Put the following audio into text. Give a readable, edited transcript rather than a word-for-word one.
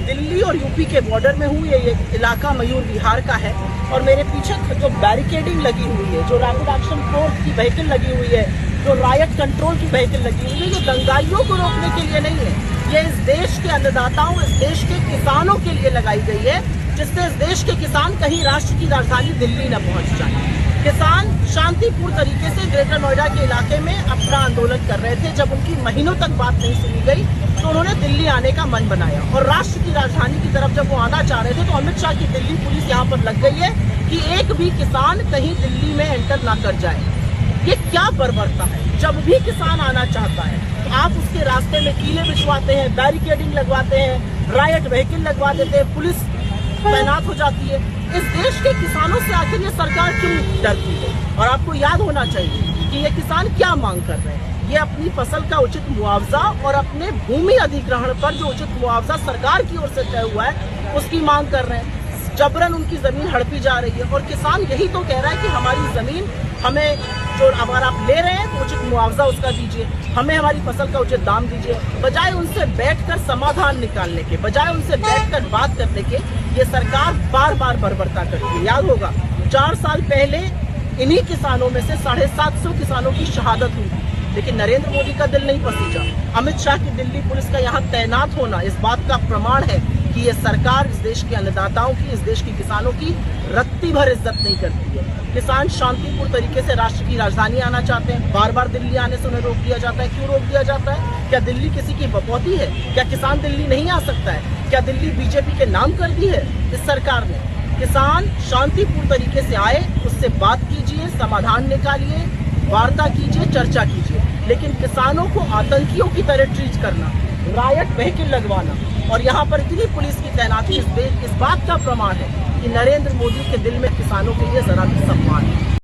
दिल्ली और यूपी के बॉर्डर में हूँ। ये इलाका मयूर विहार का है और मेरे पीछे जो बैरिकेडिंग लगी हुई है, जो रैपिड एक्शन फोर्स की व्हीकल लगी हुई है, जो रायट कंट्रोल की व्हीकल लगी हुई है, ये दंगाइयों को रोकने के लिए नहीं है। ये इस देश के अन्नदाताओं, इस देश के किसानों के लिए लगाई गई है, जिससे इस देश के किसान कहीं राष्ट्र की राजधानी दिल्ली न पहुंच जाए। किसान शांतिपूर्ण तरीके से ग्रेटर नोएडा के इलाके में अपना आंदोलन कर रहे थे। जब उनकी महीनों तक बात नहीं सुनी गई तो उन्होंने दिल्ली आने का मन बनाया और राष्ट्र की राजधानी की तरफ जब वो आना चाह रहे थे तो अमित शाह की दिल्ली पुलिस यहाँ पर लग गई है कि एक भी किसान कहीं दिल्ली में एंटर ना कर जाए। ये क्या बर्बरता है? जब भी किसान आना चाहता है तो आप उसके रास्ते में कीले बिछवाते हैं, बैरिकेडिंग लगवाते हैं, रायट व्हीकल लगवा देते हैं, पुलिस तैनात हो जाती है। इस देश के किसानों से आखिर ये सरकार क्यों डरती है? और आपको याद होना चाहिए कि ये किसान क्या मांग कर रहे हैं। ये अपनी फसल का उचित मुआवजा और अपने भूमि अधिग्रहण पर जो उचित मुआवजा सरकार की ओर से तय हुआ है उसकी मांग कर रहे हैं। जबरन उनकी जमीन हड़पी जा रही है और किसान यही तो कह रहा है कि हमारी जमीन हमें, जो अगर आप ले रहे हैं तो उचित मुआवजा उसका दीजिए, हमें हमारी फसल का उचित दाम दीजिए। बजाय उनसे बैठकर समाधान निकालने के, बजाय उनसे बैठकर बात करने के, ये सरकार बार बार बर्बरता करती है। याद होगा 4 साल पहले इन्हीं किसानों में से 750 किसानों की शहादत हुई, लेकिन नरेंद्र मोदी का दिल नहीं पसीजा। अमित शाह की दिल्ली पुलिस का यहाँ तैनात होना इस बात का प्रमाण है कि ये सरकार इस देश के अन्नदाताओं की, इस देश के किसानों की रत्ती भर इज्जत नहीं करती है। किसान शांतिपूर्ण तरीके से राष्ट्र की राजधानी आना चाहते हैं, बार बार दिल्ली आने से उन्हें रोक दिया जाता है। क्यों रोक दिया जाता है? क्या दिल्ली किसी की बपौती है? क्या किसान दिल्ली नहीं आ सकता है? क्या दिल्ली बीजेपी के नाम कर दी है इस सरकार ने? किसान शांतिपूर्ण तरीके से आए, उससे बात कीजिए, समाधान निकालिए, वार्ता कीजिए, चर्चा कीजिए। लेकिन किसानों को आतंकियों की तरह ट्रीट करना, रायट व्हीकल लगवाना और यहाँ पर इतनी पुलिस की तैनाती इस बात का प्रमाण है कि नरेंद्र मोदी के दिल में किसानों के लिए जरा भी सम्मान है।